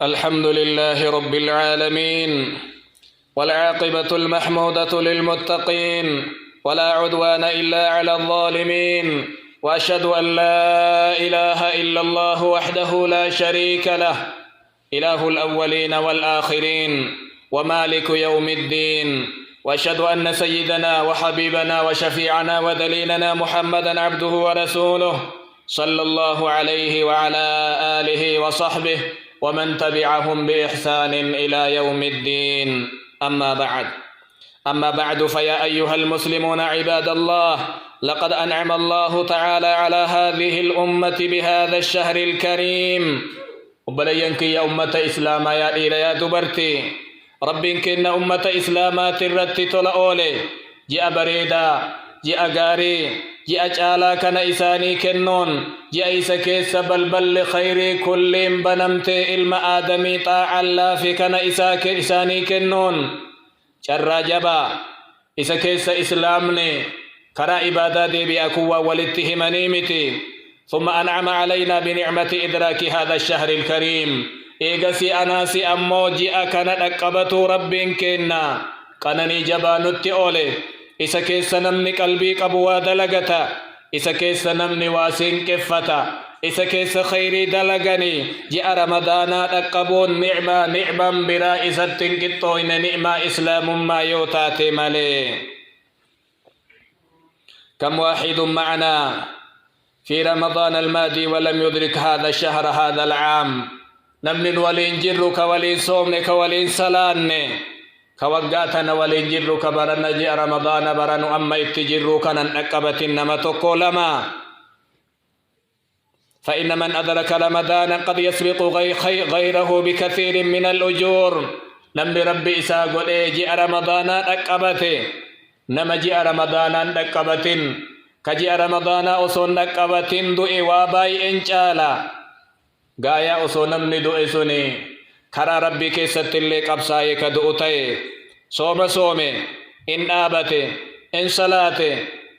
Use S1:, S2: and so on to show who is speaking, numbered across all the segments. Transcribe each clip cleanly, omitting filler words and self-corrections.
S1: الحمد لله رب العالمين، والعاقبة المحمودة للمتقين، ولا عدوان إلا على الظالمين، وأشهد أن لا إله إلا الله وحده لا شريك له، إله الأولين والآخرين ومالك يوم الدين. وأشهد أن سيدنا وحبيبنا وشفيعنا ودليلنا محمدا عبده ورسوله، صلى الله عليه وعلى آله وصحبه ومن تبعهم بإحسان إلى يوم الدين. أما بعد فيا أيها المسلمون عباد الله، لقد أنعم الله تعالى على هذه الأمة بهذا الشهر الكريم. وبلينك يا أمة إسلام يا إلى يا دبرتي ربك إن أمة إسلامات الرت تلأولي جاء بريدا جاء غاري جاء جالا كان إساني كنون جاء إسكيس بلبل خير كل بنمت إلم آدمي طاع الله في كان إساني كنون جرى جبا إسكيس إسلامني كرا إبادة دي بأكوة والاتهمني متي. ثم أنعم علينا بنعمة إدراك هذا الشهر الكريم. إيغسي أناسي أموجي أكنا أكبتو ربين كنا قنني جبانوتي أولي إسا كيس نمني قلبي قبوا دلغتا إسا كيس نمني واسين كفتا إسا كيس خيري دلغني جاء رمضانا أقبون نعمة برا إسا تنكتو إن نعمة إسلام ما يوتاتي مالي. كم واحد معنا في رمضان الماضي ولم يدرك هذا الشهر هذا العام. نمن ولين جرك ولين صومنك ولين سلاني كوغاتنا ولين جرك برنا جاء رمضان برنا أما اتجرك ننقبت إنما تقولما. فإن من أدرك رمضان قد يسبق غيره بكثير من الأجور. نمن ربي إساق جاء رمضان أقبته نما جاء رمضان أقبت كجاء رمضان أصون أقبت دوئي واباي إنشالا غايا أصونم ندوئي سني كرا ربي كيست اللي قبساي كدؤتي صومي إن آبتي إن صلاتي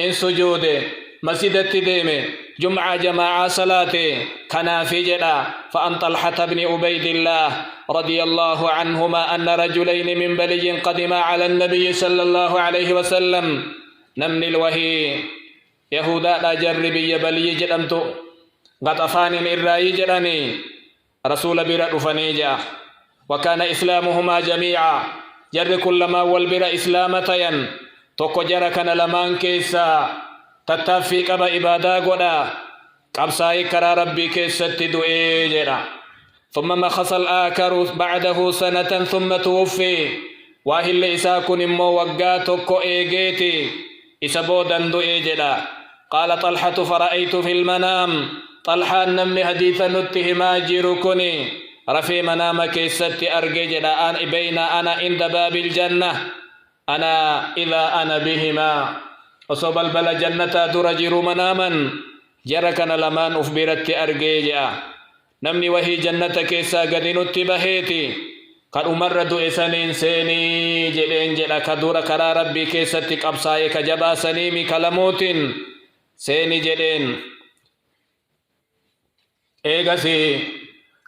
S1: إن سجودي مسجدتي ديمي جمعة جماعة صلاتي كنا في جدا. فأن طلحة بن عبيد الله رضي الله عنهما أن رجلين من بلي قدما على النبي صلى الله عليه وسلم. نمني الوهي يهودا لا جربي بلي جدمتو غطفان الرأي جراني رسول بر رفنيجا. وكان إسلامهما جميعا جر كلما والبر إسلامتين توكو جركن لمان كيسا تتفيق بإبادة قدا قبساي كرا ربي كيسا تدوئي جرا. ثم مخص الآكر بعده سنة ثم توفي. واهل إساكن مو وقاتوكو إيجيتي إسابودا دوئي جرا. قال طلحة فرأيت في المنام طلحة نمني حديثا نتهما جيركني رفي منام كيست أرجج الآن بين أنا عند باب الجنة أنا إذا أنا بهما أصاب البلا جنة درجر مناما جركنا لمان أفبرت أرجج نمني وهي جنة كيسا قد نتبهيتي قد أمرد إسانين سيني جلين جلا كدور كرا ربي كيستك أبصايك جبا سنيمي كلموت سيني جلين إيغسي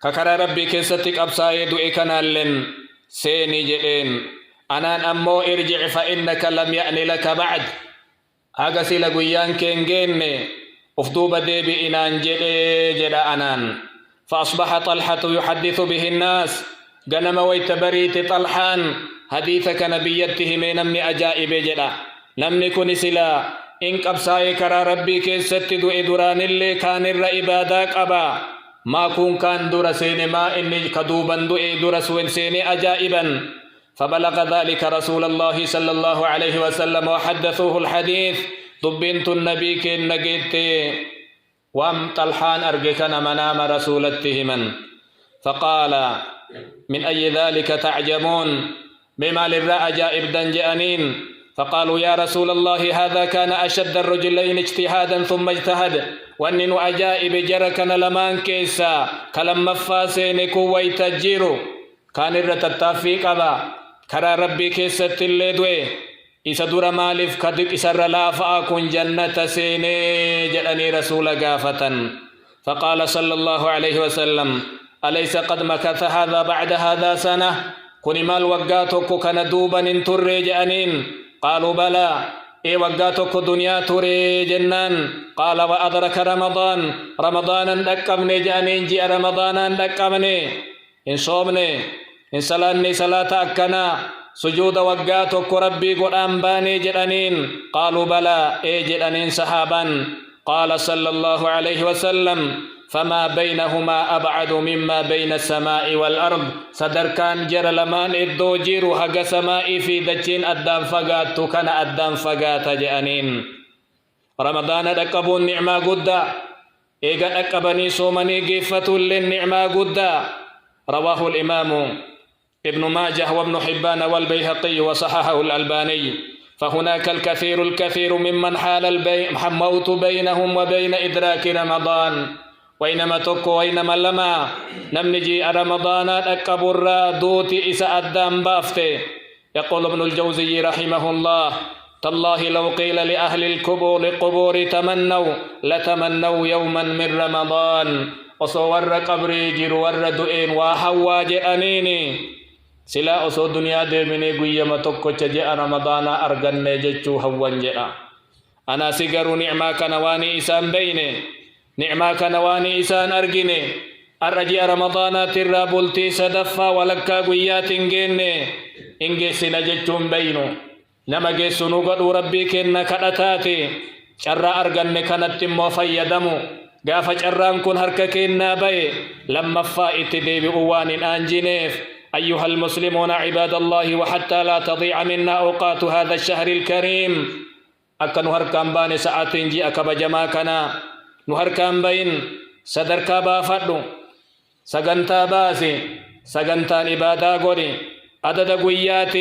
S1: ككرا ربي كيستك أبصاي دوئي كنالن سيني جلين أنان أمو ارجع فإنك لم يأن لك بعد. أغسي لغيان كينجيني أفدوب ديبي إنان جدا أنان. فأصبح طلحة يحدث به الناس غنم ويتبريت طلحان حديثك نبيته من نمني أجائب جدا. نمني كن سلا إنك أبصاي كرا ربي كيست دوئي دران اللي كان الرئباداك أبا ما كان دور سيني ما إني كدوبا دوئي دور سيني أجائبا. فبلغ ذلك رسول الله صلى الله عليه وسلم وحدثوه الحديث. دبنت النبي كن نجيت وام طلحان أرجكنا منام رسول التهمن. فقال من أي ذلك تعجبون بما للرأى جائب دنجأنين. فقالوا يا رسول الله هذا كان أشد الرجلين اجتهادا ثم اجتهد. وأنن أجائب جركنا لمان كيسا كلم مفاسين كوي تجيرو كان الرتتافيق أبا كرا ربي كيسة الليدوي إسا دور مالف كدك إسر لافا كن جنة سيني جلني رسول قافة. فقال صلى الله عليه وسلم أليس قد مكث هذا بعد هذا سنة كن مال وقاتك كان دوبا انتر جأنين قالوا بلى إي وقاتك دنيا تري جنان قال وأدرك رمضانا لكمني جأنين جاء رمضانا لكمني إن صومني إن صلاني صلاة أكنا سجود وقاتك ربي قرآن باني جأنين قالوا بلى إي جأنين صحابا قال صلى الله عليه وسلم فما بينهما أبعد مما بين السماء والأرض صدر كان جر لمان إدو جيرو حق سماء في دجين أدام فقات كان أدام فقات جأنين رمضان دقبون نعمة قد إيقا دقبني سومني قفة للنعمة قد رواه الإمام ابن ماجه وابن حبان والبيهقي وصححه الألباني فهناك الكثير ممن حال الموت بينهم وبين إدراك رمضان وإنما تكو وإنما لما نمنجي رمضان أكبر دوتي إسا أدام بافته يقول ابن الجوزي رحمه الله تالله لو قيل لأهل القبور تمنوا لتمنوا يوما من رمضان وصور قبري جر وردئين وحواج أنيني سلا أصو دنيا ديمني قيما تكو جاء رمضان أرغن ججو هوان جاء أنا سيقر نعما كنواني إسان بيني نعما كنواني إسان أرغني الرجي رمضان ترى بلتي سدفا ولكا قيات إنجي سنججون بينو نما جيسونو قدو ربي كنا كنتاتي شر أرغن كانت مفيدمو قاف شران كن هركا كنا بي لما فائت دي بقوان أنجنيف أيها المسلمون عباد الله وحتى لا تضيع منا أوقات هذا الشهر الكريم أكن هركان بان ساعات جي أكب جماكنا نهركان بين صدركا بافدو سغنتا باسي سغنتا إبادا قولي عدد قويات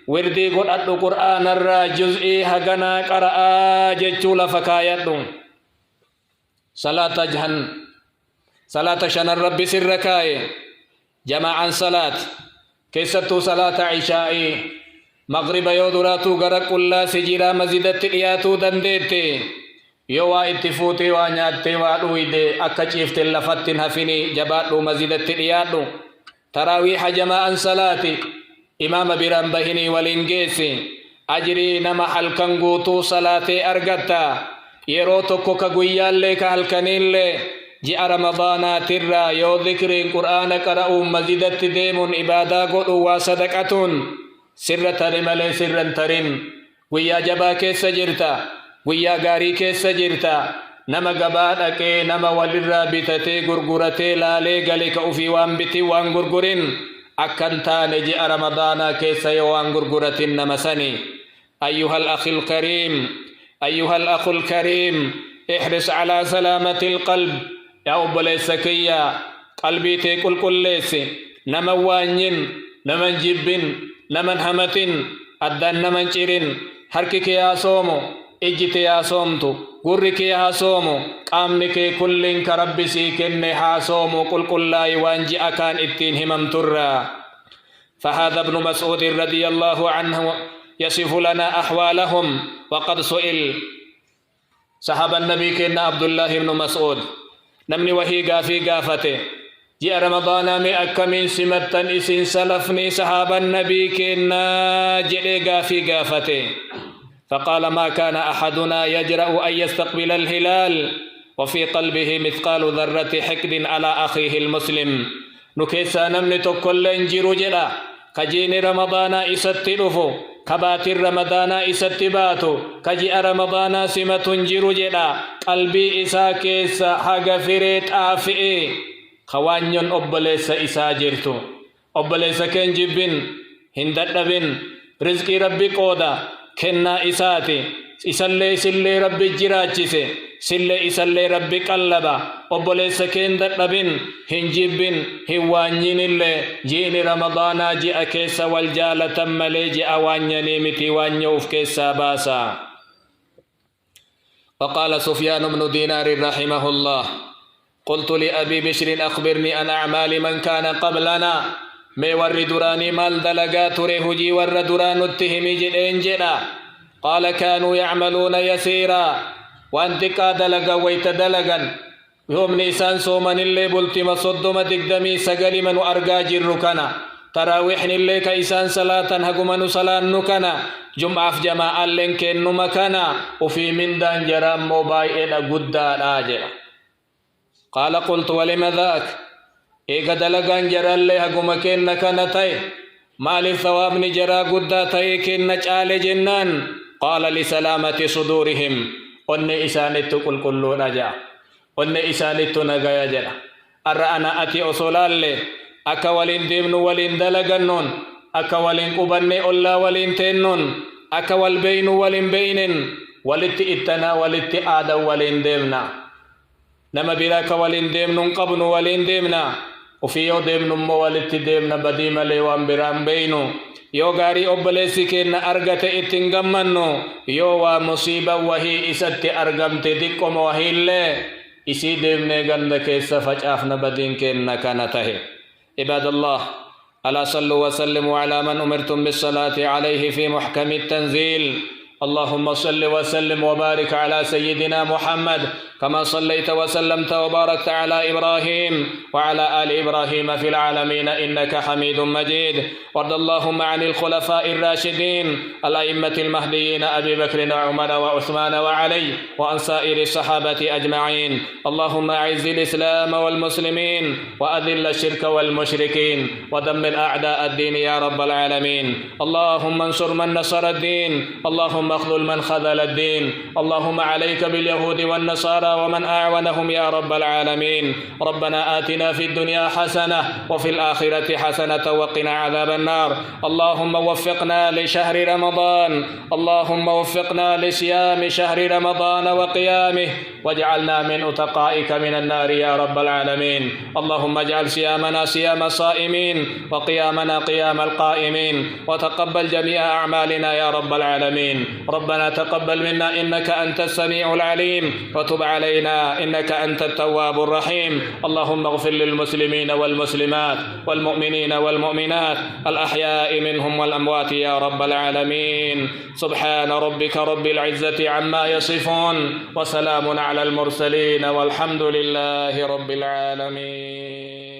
S1: وردي قل أدو قرآن الرا جزئي هغنا قرآ جيشول فكاياتو صلاة شن الرب سركاي جماعا صلاة كيستو صلاة عشاء مغرب يودراتو غرق الله سجيرا مزيدت إياتو دنديتي يوا اتفوتي وانياتي وادويدي أكا چيفت اللفتن هفيني جباتو مزيدت إياتو تراويح جماعا صلاة إمام برام بهني والإنجيسي أجري نما حلقن قوتو صلاة أرغتا يروتو كوكا قويال لك حلقنين لك جاء رمضان ترى يو ذكر القرآن قرأوا مزيدت ديم إبادة قلوا وصدقة سر ترمل سر ترين ويا جبا كيس جرتا ويا غاري كيس جرتا نما قبادك نما والرابطة غرغرة لالي غلق أفي وانبتي وانغرغرين أكنتا نجي رمضان كيس يوان غرغرة نمسني أيها الأخ الكريم احرص على سلامة القلب يا أبليس كيا قلبي تيكل كليس نمن وانين نمن جبين نمن همتين أدن نمن چرين حركك يا صومو اجت يا صومتو قرك يا صومو قامنك كلين كرب سيكن ها صومو قل كلاي وانجي أكان اتين همم ترى فهذا ابن مسعود رضي الله عنه يصف لنا أحوالهم وقد سئل صحاب النبي كنا عبد الله بن مسعود نمني وهي قافته جاء رمضان مي أكمل سمتن إسين سلفني صحاب النبي كنا جئ قافته فقال ما كان أحدنا يجرأ أن يستقبل الهلال وفي قلبه مثقال ذرة حقد على أخيه المسلم نكيسا نمني تكل انجر جدا كجين رمضان إستلفو كباتر رمضان إستباتو كجئ رمضان سمة انجر جدا قلبي إسا كيسا حق فريت آفئي خوانيون أبليس إسا جرتو أبليس كن جبين هندت بن رزق ربي قودا كنا إساتي إسالي ربي جراجسي سلي إسالي ربي قلبا أبليس كن دتبن هنجبين هوانين اللي جين رمضان جاء كيسا والجالة ملي جاء وانيني متي وانيوف كيسا باسا وقال سفيان بن دينار رحمه الله قلت لأبي بشر أخبرني عن أعمال من كان قبلنا مي ور دراني مال دلقات رهجي ور دران اتهمي جدين جدا قال كانوا يعملون يسيرا وانتقا دلقا ويتدلقا يوم نيسان سومن اللي بلتي مصدوم دقدمي سقلي من أرقا جركنا تراويحن اللي كيسان صلاة هقمن صلاة نكنا جمعة في جماعة لنكن مكنا وفي من دان جرام موبايل قدان آجر قال قلت ولم ذاك إيقا دلقان جرى اللي هقمكين نكنا تاي مال الثواب نجرى قدا تاي كن نجعل جنان قال لسلامة صدورهم أن إسانت كل رجع أن إسانت نغايا جرى أرأنا أتي أصولال لي أكا ولين ديمن ولين دلقنون أكا ولين قبني ألا ولين تنون أكا والبين ولين بينن ولت إتنا ولت آدا ولين ديمنا نما براك ولين ديمن قبن ولين ديمنا وفي يو ديمن مو ولت ديمنا بديما ليوان برام بينو يو غاري أبليسي كينا أرغت إتنغمنو يو ومصيبة وهي إسات أرغمت ديكم وهي اللي إسي ديمني غندك إسفج أفنا بدين كينا كانته عباد الله ألا صلوا وسلموا على من أمرتم بالصلاة عليه في محكم التنزيل اللهم صل وسلم وبارك على سيدنا محمد كما صليت وسلمت وباركت على إبراهيم وعلى آل إبراهيم في العالمين إنك حميد مجيد وارض اللهم عن الخلفاء الراشدين الأئمة المهديين أبي بكر وعمر وعثمان وعلي وعن سائر الصحابة أجمعين اللهم أعز الإسلام والمسلمين وأذل الشرك والمشركين ودمر أعداء الدين يا رب العالمين اللهم انصر من نصر الدين اللهم اخذل من خذل الدين اللهم عليك باليهود والنصارى ومن أعونهم يا رب العالمين ربنا آتنا في الدنيا حسنة وفي الآخرة حسنة وقنا عذاب النار اللهم وفقنا لشهر رمضان اللهم وفقنا لصيام شهر رمضان وقيامه واجعلنا من أتقائك من النار يا رب العالمين اللهم اجعل صيامنا صيام الصائمين وقيامنا قيام القائمين وتقبل جميع أعمالنا يا رب العالمين ربنا تقبل منا إنك أنت السميع العليم وتب علينا إنك أنت التواب الرحيم اللهم اغفر للمسلمين والمسلمات والمؤمنين والمؤمنات الأحياء منهم والأموات يا رب العالمين سبحان ربك رب العزة عما يصفون وسلام على المرسلين والحمد لله رب العالمين.